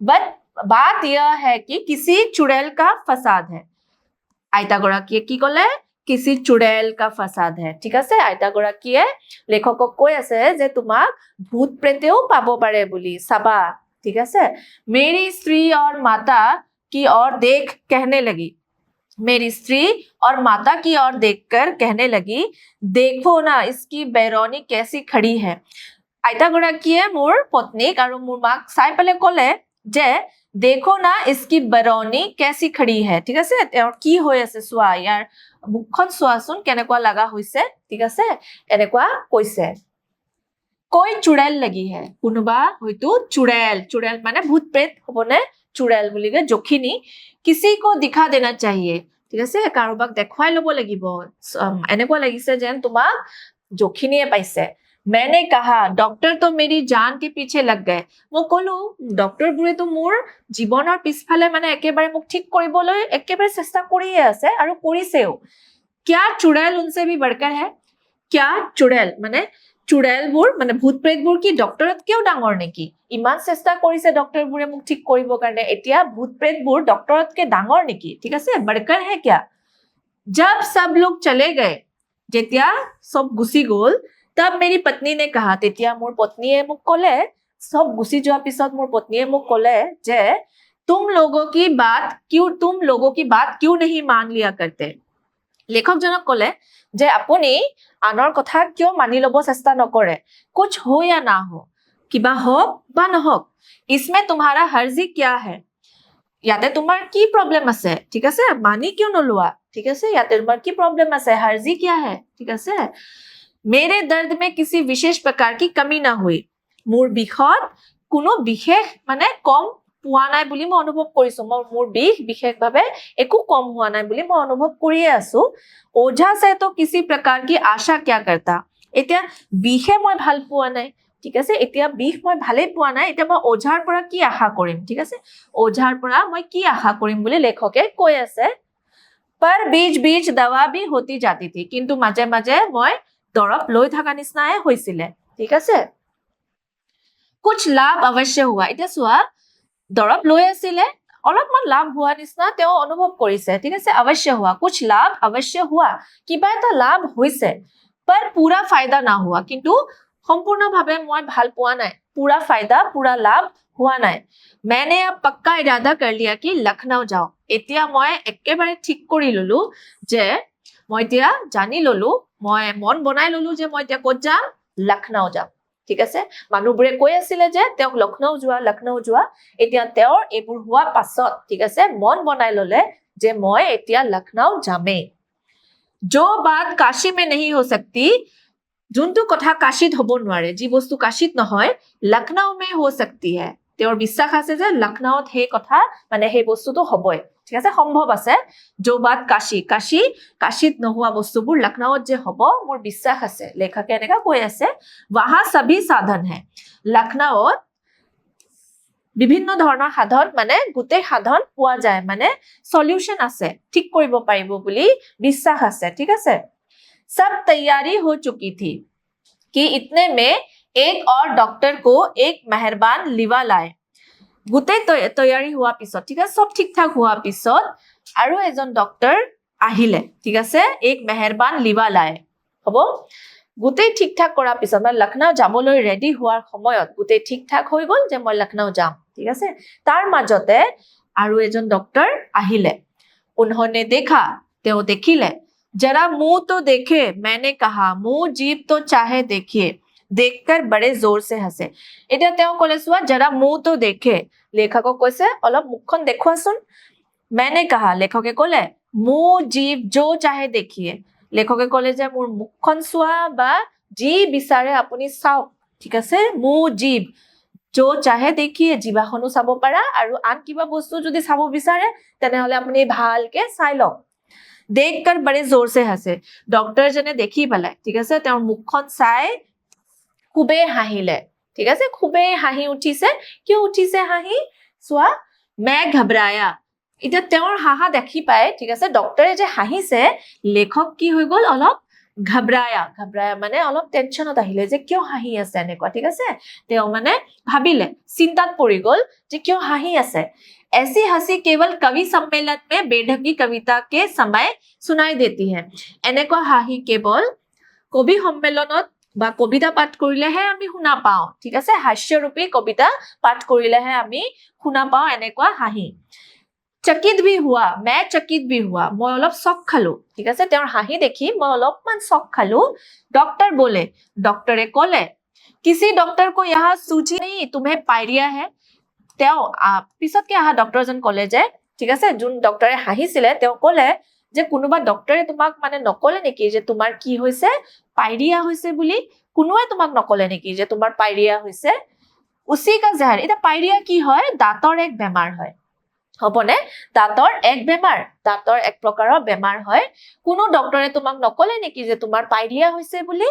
बट बात यह है कि किसी चुड़ैल का फसाद है आयता गराकीয়ে কি ক'লে किसी चुड़ैल का फसाद है ठीक আছে आयता गराकीয়ে লেখকক কৈ আছে যে তোমাক ভূত প্ৰেতেও পাব পাৰে বুলি সাবা ठीक है मेरी स्त्री और माता की ओर देख कहने लगी मेरी स्त्री और माता की ओर देखकर कहने लगी देखो ना इसकी बैरौनी कैसी खड़ी है आयता गराकीয়ে मोर पत्नीक और मोर माक চাই পেলে ক'লে যে देखो ना इसकी बैरौनी कैसी खड़ी है ठीक আছে তেওঁৰ কি হৈ আছে চোৱা ইয়াৰ মুখখন চোৱাচোন কেনেকুৱা লাগা হৈছে ঠিক আছে এনেকুৱা কৈছে कोई चुड़ैल लगी है कुनुबा होइतो चुड़ैल चुड़ैल माने भूत प्रेत होबने चुड़ैल बुलिगे जोखिनी किसी को दिखा देना चाहिए ठीक আছে কাৰোবাক দেখুৱাই লব লাগিব এনেকুৱা লাগিছে যেন তোমাক जोखिनीয়ে পাইছে मैंने कहा डॉक्टर तो मेरी जान के पीछे लग गए মই ক'লো ডক্টৰ বুৰে তো মোৰ জীৱনৰ পিছফালে মানে একেবাৰে মোক ঠিক কৰিবলৈ একেবাৰে চেষ্টা কৰিয়ে আছে আৰু কৰিছেও क्या चुड़ैल उनसे भी बढ़कर है क्या चुड़ैल माने চুড়েলবোৰ মানে ভূত প্ৰেতবোৰ কি ডক্টৰতকেও ডাঙৰ নেকি ইমান চেষ্টা কৰিছে ডক্টৰবোৰে মোক ঠিক কৰিব কাৰণে এতিয়া ভূত প্ৰেতবোৰ ডক্টৰতকে ডাঙৰ নেকি ঠিক আছে বড়कर है क्या जब सब लोग चले गए যেতিয়া সব গুছি গল तब मेरी पत्नी ने कहा তেতিয়া মোৰ পত্নীয়ে মোক ক'লে সব গুছি যোৱাৰ পিছত মোৰ পত্নীয়ে মোক ক'লে যে तुम लोगों की बात क्यों नहीं मान लिया करते लेखकजनक ক'লে যে আপুনি আনৰ কথা কিয় মানি লব চেষ্টা নকৰে कुछ हो या ना हो কিবা হোক বা নহক इसमें तुम्हारा हर्जी क्या है ইয়াতে তোমাৰ কি প্ৰবলেম আছে ঠিক আছে মানি কিয় নলোৱা ঠিক আছে ইয়াতে তোমাৰ কি প্ৰবলেম আছে हर्जी क्या है ঠিক আছে मेरे दर्द में किसी विशेष प्रकार की कमी ना हुई মোৰ বিষত কোনো বিশেষ মানে কম পোৱা নাই বুলি মই অনুভৱ কৰিছো মোৰ বিষ বিশেষভাৱে একো কম হোৱা নাই বুলি মই অনুভৱ কৰিয়ে আছো ओझा से तो किसी प्रकार की आशा क्या करता এতিয়া বিহে মই ভাল পোৱা নাই ঠিক আছে এতিয়া বিষ মই ভালে পোৱা নাই এতিয়া মই ওঝাৰ পৰা কি আশা কৰিম ঠিক আছে ওঝাৰ পৰা মই কি আশা কৰিম বুলি লেখকে কৈ আছে पर बीच बीच दवा भी होती जाती थी किंतु माजे माजे মই দৰব লৈ থাকা নিচিনাই হৈছিলে ঠিক আছে कुछ लाभ अवश्य हुआ এতিয়া চোৱা দৰব লৈ আছিলে অলপমান লাভ হোৱা নিচিনা তেওঁ অনুভৱ কৰিছে ঠিক আছে अवश्य हुआ कुछ लाभ अवश्य हुआ কিবা এটা লাভ হৈছে पर पूरा फायदा ना हुआ किंतु সম্পূৰ্ণভাৱে মই ভাল পোৱা নাই पूरा फायदा पूरा लाभ हुआ নাই मैंने अब पक्का इरादा कर लिया कि लखनऊ जाओ এতিয়া মই একেবাৰে ঠিক কৰি ললো যে মই এতিয়া জানি ললো মই মন বনাই ললো যে মই এতিয়া ক'ত যাম লখনऊ যাম ঠিক আছে মানুহবোৰে কৈ আছিলে যে তেওঁক লক্ষ্ণৌ যোৱা এতিয়া তেওঁৰ এইবোৰ হোৱা পাছত ঠিক আছে মন বনাই ললে যে মই এতিয়া লক্ষ্ণৌ যামেই जो बात काशी में नहीं हो सकती যোনটো কথা কাশীত হ'ব নোৱাৰে যি বস্তু কাশীত নহয় লক্ষ্ণৌ মে हो सकती है তেওঁৰ বিশ্বাস আছে যে লক্ষ্ণৌত সেই কথা মানে সেই বস্তুটো হ'বই ঠিক আছে সম্ভৱ আছে जो बात কাশীত নোহোৱা বস্তুবোৰ লক্ষ্ণৌত যে হ'ব মোৰ বিশ্বাস আছে লেখকে এনেকা কৈ আছে वहां सभी साधन है লক্ষ্ণৌত বিভিন্ন ধৰণৰ সাধন মানে গুটেই সাধন পোৱা যায় মানে সলিউশন আছে ঠিক কৰিব পাৰিব বুলি বিশ্বাস আছে ঠিক আছে सब तैयारी हो चुकी थी कि इतने में एक और डॉक्टर को एक मेहरबान लिवा लाए गुटे तैयारी हुआ पिছত ठीक है सब ठीक ठाक हुआ पिছত আৰু এজন ডক্টৰ আহিলে ঠিক আছে एक मेहरबान लिवा लाए হ'ব গুটেই ঠিক ঠাক কৰা পিছত মানে লক্ষ্ণৌ যাবলৈ ৰেডি হোৱাৰ সময়ত গুটেই ঠিক ঠাক হৈ গল যে মই লক্ষ্ণৌ যাম ঠিক আছে তাৰ মাজতে আৰু এজন ডক্টৰ আহিলে उन्होंने देखा তেওঁ দেখিলে जरा मुंह तो देखे मैंने कहा मुंह जीभ तो चाहे देखिए देखकर बड़े जोर से हंसे এতিয়া তেওঁ কলে সোৱা जरा मुंह तो देखे লেখকক কৈছে অলপ মুখখন দেখুৱাচোন मैंने कहा লেখকে কলে मुंह जीभ जो चाहे देखिए লেখকে কলে যে মোৰ মুখখন সোৱা বা যি বিচাৰে আপুনি চাওক ঠিক আছে মুंह जीभ जो चाहे देखिए জিভাখনো চাব পাৰা আৰু আন কিবা বস্তু যদি চাব বিচাৰে তেনেহলে আপুনি ভালকে চাই লওক देखकर बड़े जोर से हंसे डॉक्टर जने देखी পেলাই ঠিক আছে তেওঁৰ মুখখন চাই খুবে হাঁহিলে ঠিক আছে খুবে হাঁহি উঠিছে কিয় উঠিছে হাঁহি সোৱা मैं घबराया এটা তেওঁৰ হাঁহা দেখি পায় ঠিক আছে ডক্টৰে যে হাঁহিছে লেখক কি হৈ গল অলপ ঘবৰায়া মানে অলপ টেনশনত আহিলে যে কিয় হাঁহি আছে এনেকুৱা ঠিক আছে তেওঁ মানে ভাবিলে চিন্তাত পৰি গল যে কিয় হাঁহি আছে ऐसी हंसी केवल कवि सम्मेलन में बेढंगी कविता के समय सुनाई देती है এনেকুৱা হাঁহি কেৱল কবি সন্মিলনত বা কবিতা পাঠ কৰিলেহে আমি শুনা পাওঁ ঠিক আছে হাস্যৰূপী কবিতা পাঠ কৰিলেহে আমি শুনা পাওঁ এনেকুৱা হাঁহি চকিত भी हुआ मैं चकित भी हुआ মই অলপ শক খালো ঠিক আছে তেওঁৰ হাঁহি দেখি মই অলপমান শক খালো ডক্টৰ बोले ডক্টৰে ক'লে किसी डॉक्टर को यहाँ सूझी नहीं तुम्हें पायरिया है তেওঁ পিছতকে আহা ডক্টৰজন ক'লে যে ঠিক আছে যোন ডক্টৰে হাঁহিছিলে তেওঁ ক'লে যে কোনোবা ডক্টৰে তোমাক মানে নকলে নেকি যে তোমাৰ কি হৈছে পাইৰিয়া হৈছে বুলি কোনোৱে তোমাক নকলে নেকি যে তোমাৰ পাইৰিয়া হৈছে উসি কা জহৰ এটা পাইৰিয়া কি হয় দাঁতৰ এক বেমাৰ হয় হবনে দাঁতৰ এক বেমাৰ দাঁতৰ এক প্ৰকাৰৰ বেমাৰ হয় কোনো ডক্টৰে তোমাক নকলে নেকি যে তোমাৰ পাইৰিয়া হৈছে বুলি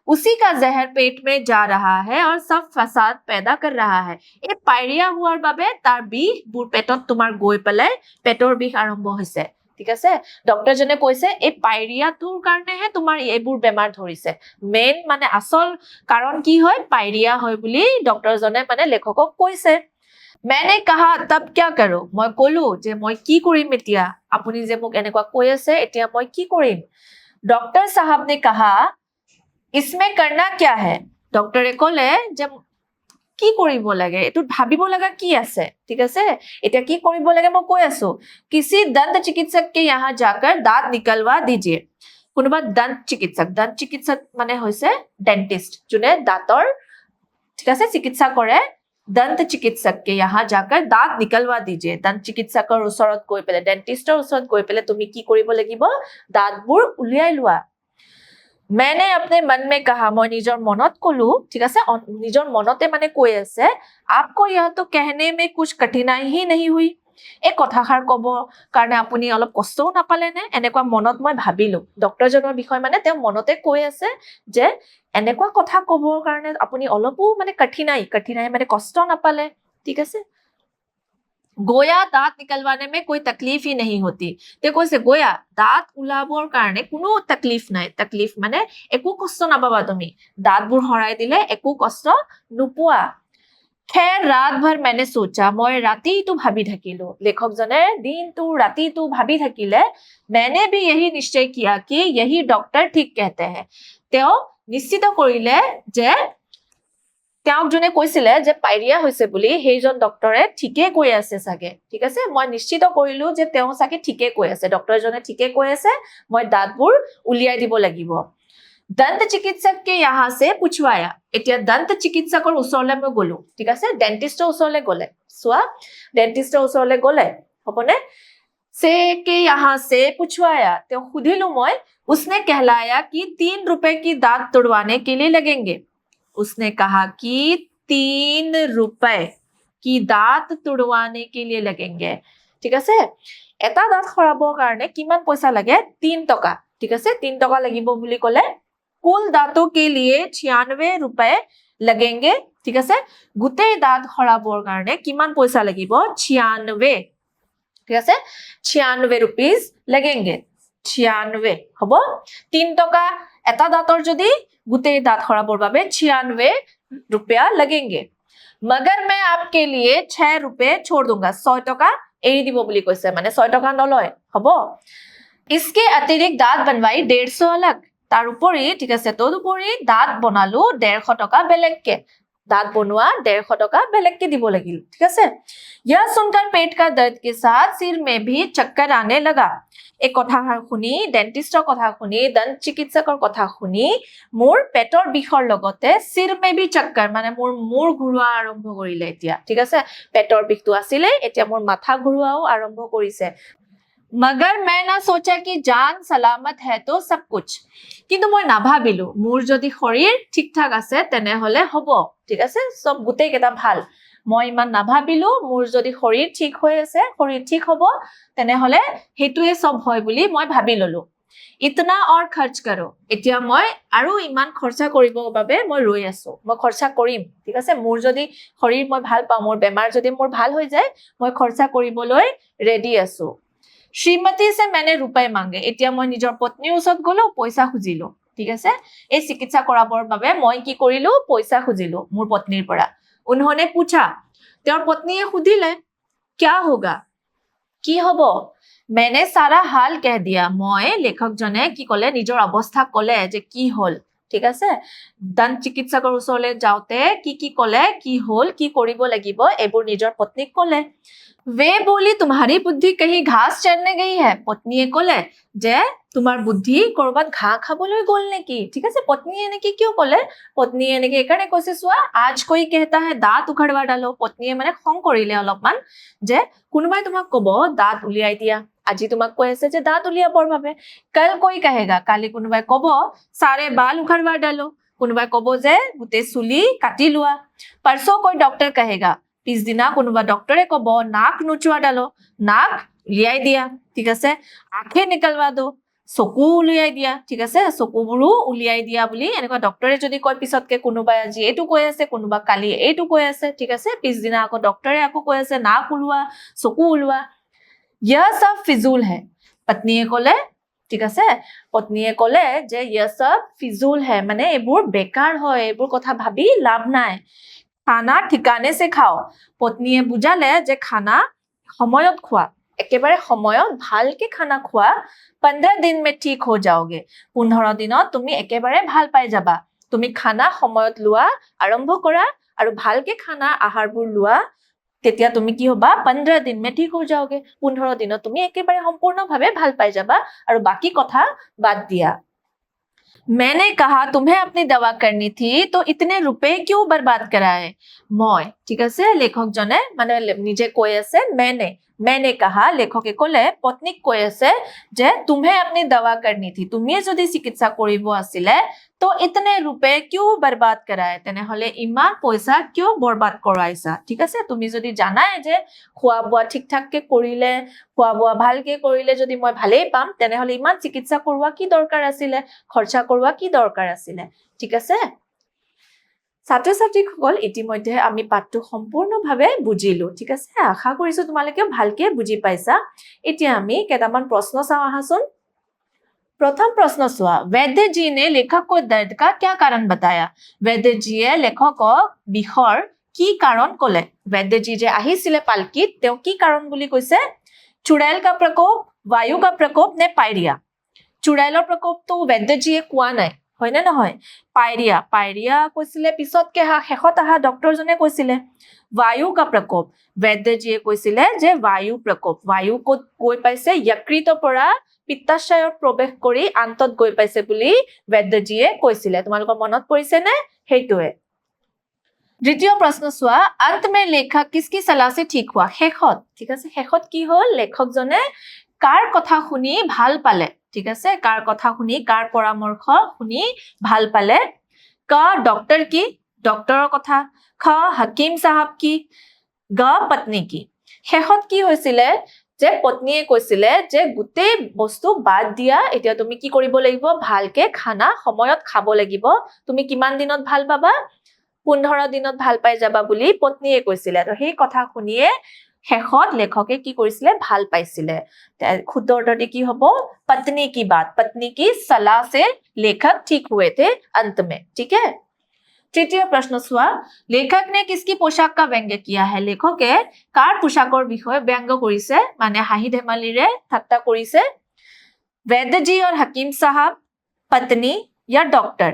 उसी का जहर पेट में जा रहा है और सब फसाद पैदा कर रहा है এই পাইৰিয়া হোৱাৰ বাবে তাৰ বিষ বুৰ পেটত তোমাৰ গৈ পেলাই পেটৰ বিষ আৰম্ভ হৈছে ঠিক আছে ডক্টৰ জনে কৈছে এই পাইৰিয়াটোৰ কাৰণেহে তোমাৰ এইবোৰ বেমাৰ ধৰিছে মেইন মানে আসল কাৰণ কি হয় পাইৰিয়া হয় বুলি ডক্টৰ জনে মানে লেখকক কৈছে मैंने कहा तब क्या करो মই কলো যে মই কি কৰিম এতিয়া আপুনি যে মোক এনেকুৱা কৈ আছে এতিয়া মই কি কৰিম ডক্টৰ साहब ने कहा इसमें करना क्या है ডক্টৰে ক'লে যে কি কৰিব লাগে এটো ভাবিব লাগা কি আছে ঠিক আছে এটা কি কৰিব লাগে মই কৈ আছো किसी दंत चिकित्सक के यहाँ जाकर दांत निकलवा दीजिए কোনোবা দন্ত চিকিৎসক মানে হৈছে ডেন্টিস্ট যোনে দাঁতৰ ঠিক আছে চিকিৎসা কৰে दंत चिकित्सक के यहाँ जाकर दांत निकलवा दीजिए दंत चिकित्सকৰ ওচৰত গৈ পেলে ডেন্টিষ্টৰ ওচৰত গৈ পেলে তুমি কি কৰিব লাগিব দাঁতবোৰ উলিয়াই লোৱা मैंने अपने मन में कहा মই নিজৰ মনত কলো ঠিক আছে নিজৰ মনতে মানে কৈ আছে आपको यह तो कहने में कुछ कठिनाई ही नहीं हुई এই কথাষাৰ কব কাৰণে আপুনি অলপ কষ্টও নাপালে নে এনেকুৱা মনত মই ভাবিলো ডক্টৰজনৰ বিষয় মানে তেওঁ মনতে কৈ আছে যে এনেকুৱা কথা কবৰ কাৰণে আপুনি অলপও মানে কঠিনাই মানে কষ্ট নাপালে ঠিক আছে गोया दांत निकलवाने में कोई तकलीफ ही नहीं होती ते কৈছে गोया दांत উলাবৰ কাৰণে কোনো তকলিফ নাই তকলিফ মানে একো কষ্ট নাপাবা তুমি দাঁতবোৰ হৰাই দিলে একো কষ্ট নোপোৱা खैर रात भर मैंने सोचा মই ৰাতিটো ভাবি থাকিলো লেখকজনে দিনটো ৰাতিটো ভাবি থাকিলে मैंने भी यही निश्चय किया कि यही डॉक्टर ठीक कहते हैं তেওঁ নিশ্চিত কৰিলে যে তেওঁক জনে কৈছিলে যে পাইৰিয়া হৈছে বুলি হেইজন ডক্টৰে ঠিকে কৈ আছে সাগে ঠিক আছে মই নিশ্চিত কৰিলো যে তেওঁ সাগে ঠিকে কৈ আছে ডক্টৰ জনে ঠিকে কৈ আছে মই দাঁতবোৰ উলিয়াই দিব লাগিব दंत चिकित्सक के यहाँ से पूछवाया এতিয়া दंत চিকিৎসকৰ ওচৰলৈ মই গলো ঠিক আছে ডেন্টিষ্টৰ ওচৰলৈ গলে সোৱা ডেন্টিষ্টৰ ওচৰলৈ গলে হবনে से के यहाँ से पूछवाया तो खुदिलू मैं उसने कहलाया कि 3 रुपए की दांत तुड़वाने के लिए लगेंगे उसने कहा कि 3 रुपए की दांत तुड़वाने के लिए लगेंगे ठीक আছে এটা দাঁত খৰাবৰ কাৰণে কিমান পইচা লাগে 3 টকা ঠিক আছে 3 টকা লাগিব বুলি ক'লে कुल दांतों के लिए 96 रुपए लगेंगे ठीक আছে গোটেই দাঁত খৰাবৰ কাৰণে কিমান পইচা লাগিব 96 ঠিক আছে 96 रुपीस लगेंगे 96 হবো 3 টকা এটা দাঁতৰ যদি গোটেই দাঁত খৰাবৰ বাবে 96 रुपया लगेंगे मगर मैं आपके लिए 6 रुपए छोड़ दूंगा 100 टका एरी দিব বুলি কৈছে মানে 100 টকা নলয় হবো इसके अतिरिक्त दांत बनवाई 150 अलग तार उपरी ठीक আছে তদুপৰি দাঁত বনালো 150 টকা বেলেগকে दांत बनवा 150 टका बेलेग के দিব লাগিল ठीक আছে यह सुनकर पेट का दर्द के साथ सिर में भी चक्कर आने लगा एक कथा শুনি डेंटिस्टर कथा শুনি दंत चिकित्सকৰ कथा শুনি মোৰ পেটৰ বিষৰ লগতে सिर में भी चक्कर মানে মোৰ মূৰ ঘুৰোৱা আৰম্ভ কৰিলে এতিয়া ঠিক আছে পেটৰ বিষটো আছিল এতিয়া মোৰ মাথা ঘুৰোৱাও আৰম্ভ কৰিছে मगर मैं ना सोचा कि जान सलामत है तो सब कुछ किंतु मैं ना भाबिलो मोर जदि शरीर ठीक ठाक আছে তেনে হলে হ'ব ঠিক আছে সব গুটে কেটা ভাল মই ইমান না ভাবিলো মোর যদি শৰীৰ ঠিক হৈ আছে শৰীৰ ঠিক হ'ব তেনে হলে হেতুৱে সব হয় বুলি মই ভাবি ললো इतना और खर्च करो এতিয়া মই আৰু ইমান খৰচা কৰিব বাবে মই ৰৈ আছো মই খৰচা কৰিম ঠিক আছে মোৰ যদি শৰীৰ মই ভাল পাওঁ মোৰ বেমাৰ যদি মোৰ ভাল হৈ যায় মই খৰচা কৰিবলৈ ৰেডি আছো श्रीमती से मैंने रुपए मांगे এতিয়া মই নিজৰ পত্নীৰ ওচৰত গলো পইচা খুজিলো ঠিক আছে এই চিকিৎসা কৰাবৰ বাবে মই কি কৰিলো পইচা খুজিলো মোৰ পত্নীৰ পৰা उन्होंने पूछा তেওঁৰ পত্নীয়ে খুদিলে क्या होगा কি হ'ব मैंने सारा हाल कह दिया মই লেখকজনে কি কলে নিজৰ অৱস্থা কলে যে কি হল ঠিক আছে দন্ত চিকিৎসকৰ ওচৰলৈ যাওতে কি কলে কি হল কি কৰিব লাগিব এবোৰ নিজৰ পত্নীক কলে वे बोली तुम्हारी बुद्धि कहीं घास चरने गई है पत्नीয়ে কলে যে তোমাৰ বুদ্ধি কৰবাত ঘাঁ খাবলৈ গল নেকি ঠিক আছে পত্নীয়ে নেকি কিয় কলে পত্নীয়ে নেকি একাৰণে কৈছে সোৱা आज कोई कहता है दांत उखड़वा डालो पत्नीয়ে মানে খং কৰিলে অলপমান যে কোনোবাই তোমাক কব দাঁত উলিয়াই দিয়া আজি তোমাক কৈ আছে যে দাঁত উলিয়াবৰ বাবে কাল कोई कहेगा কালি কোনোবাই কব सारे बाल उखड़वा डालो কোনোবাই কব যে গুটে চুলি কাটি লোৱা परसों कोई डॉक्टर कहेगा পিছদিনা কোনোবা ডক্টৰে কব নাক নুচুৱা ডালো নাক উলিয়াই দিয়া ঠিক আছে আঁখে নিকলवा दो চকু উলিয়াই দিয়া ঠিক আছে চকুবোৰো উলিয়াই দিয়া বুলি এনেকুৱা ডক্টৰে যদি কয় পিছতকে কোনোবা আজি এটো কৈ আছে কোনোবা কালি এটো কৈ আছে ঠিক আছে পিছদিনা আকৌ ডক্টৰে আকৌ কৈ আছে নাক উলুৱা চকু উলুৱা यह सब फिजूल है पत्नीয়ে কলে ঠিক আছে পত্নীয়ে কলে যে यह सब फिजूल है মানে এবোৰ বেকাৰ হয় এবোৰ কথা ভাবি লাভ নাই खाना ठिकाने से खाओ पत्नीয়ে বুজালে যে খানা সময়ত খোৱা একেবাৰে সময়ত ভালকে খানা খোৱা 15 दिन में ठीक हो जाओगे 15 দিনত তুমি একেবাৰে ভাল পাই যাবা তুমি খানা সময়ত লোৱা আৰম্ভ কৰা আৰু ভালকে খানা আহাৰবোৰ লোৱা তেতিয়া তুমি কি হবা 15 दिन में ठीक हो जाओगे 15 দিনত তুমি একেবাৰে সম্পূৰ্ণভাৱে ভাল পাই যাবা আৰু বাকি কথা বাদ দিয়া मैंने कहा तुम्हें अपनी दवा करनी थी तो इतने रुपए क्यों बर्बाद कराए মই ঠিক আছে লেখকজনে মানে নিজে কৈ আছে मैंने कहा লেখকে কলে পত্নীক কৈ আছে যে तुम्हें अपनी दवा करनी थी তুমি যদি চিকিৎসা কৰিব আছিল তো इतने रुपए क्यों बर्बाद कराए তেনে হলে ইমান পইচা কিয় বৰবাদ কৰাইছা ঠিক আছে তুমি যদি জানাই যে খোৱা বোৱা ঠিকঠাককে কৰিলে খোৱা বোৱা ভালকে কৰিলে যদি মই ভালেই পাম তেনে হলে ইমান চিকিৎসা কৰোৱা কি দৰকাৰ আছিল খৰচা কৰোৱা কি দৰকাৰ আছিল ঠিক আছে ছাত্ৰ ছাত্ৰীসকল ইতিমধ্যে আমি পাঠটো সম্পূৰ্ণভাৱে বুজিলো ঠিক আছে আশা কৰিছো তোমালোকে ভালকে বুজি পাইছা এতিয়া আমি কেইটামান প্ৰশ্ন চাও আহাচোন प्रथम प्रश्न सुआ वैद्य जी ने लेखक को दर्द का क्या कारण बताया वैद्य जीए लेखक বিষৰ কি কাৰণ কলে वैद्य जी जे আহিছিলে পালকিত তেও কি কাৰণ বুলি কৈছে चुड़ैल का प्रकोप वायु का प्रकोप ने पायरिया चुड़ैলৰ प्रकोप तो वैद्य जीए কোৱা নাই হয় নে নহয় পাইৰিয়া কৈছিলে পিছতকে শেষত আহা ডক্টৰজনে কৈছিলে বায়ু কা প্ৰকোপ বৈদ্যজীয়ে কৈছিলে যে বায়ু প্ৰকোপ বায়ু ক'ত গৈ পাইছে যকৃতৰ পৰা পিত্তাশয়ত প্ৰৱেশ কৰি আন্তত গৈ পাইছে বুলি বৈদ্যজীয়ে কৈছিলে তোমালোকৰ মনত পৰিছে নে হেইটোৱে দ্বিতীয় প্ৰশ্ন চোৱা अंत में लेखक किसकी सलाह से ठीक हुआ শেষত ঠিক আছে শেষত কি হ'ল লেখকজনে কাৰ কথা শুনি ভাল পালে ঠিক আছে কাৰ কথা শুনি কাৰ পৰামৰ্শ শুনি ভাল পালে ক ডক্টৰ কি ডক্টৰৰ কথা খ হাকিম সাহেব কি গ পত্নী কি শেষত কি হৈছিলে যে পত্নীয়ে কৈছিলে যে গুটেই বস্তু বাদ দিয়া এতিয়া তুমি কি কৰিব লাগিব ভালকে খানা সময়ত খাব লাগিব তুমি কিমান দিনত ভাল পাবা 15 দিনত ভাল পাই যাবা বুলি পত্নীয়ে কৈছিলে তো সেই কথা শুনিয়ে শেষত লেখকে কি কৰিছিলে ভাল পাইছিলে শুদ্ধ অৰ্থটি কি হ'ব पत्नी की बात पत्नी की सलाह से लेखक ठीक हुए थे अंत में ठीक है তৃতীয় প্ৰশ্ন চোৱা লেখক ने किसकी पोशाक का व्यंग्य किया है লেখকে কাৰ পোশাকৰ বিষয়ে ব্যংগ কৰিছে মানে হাঁহি ধেমালিৰে ঠাট্টা কৰিছে वैद्य जी और हकीम साहब पत्नी या डॉक्टर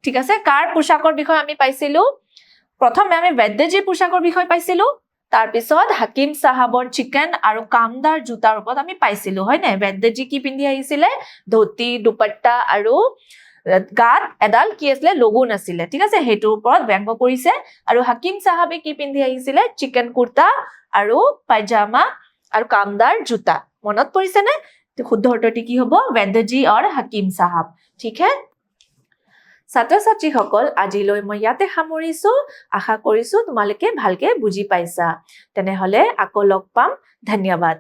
ঠিক আছে কাৰ পোশাকৰ বিষয়ে আমি পাইছিলো প্ৰথমে আমি वैद्यजीৰ পোশাকৰ বিষয়ে পাইছিলো তাৰ পিছত হাকিম সাহাবৰ চিকেন আৰু কামদাৰ জুতাৰ ওপৰত আমি পাইছিলো হয় নাই वैद्यजी কি পিন্ধি আহিছিলে ধুতি দুপট্টা আৰু গাত এডাল কি আছিল লগুন আছিল ঠিক আছে হেতুৰ ওপৰত ব্যংগ কৰিছে আৰু হাকিম সাহাবে কি পিন্ধি আহিছিলে চিকেন কুৰ্তা আৰু পায়জামা আৰু কামদাৰ জুতা মনত পৰিছে নে শুদ্ধ অৰ্থটি কি হ'ব वैद्यजी और हकीम साहब ठीक है ছাত্ৰ ছাত্ৰীসকল আজিলৈ মই ইয়াতে সামৰিছো আশা কৰিছো তোমালোকে ভালকে বুজি পাইছা তেনেহলে আকৌ লগ পাম ধন্যবাদ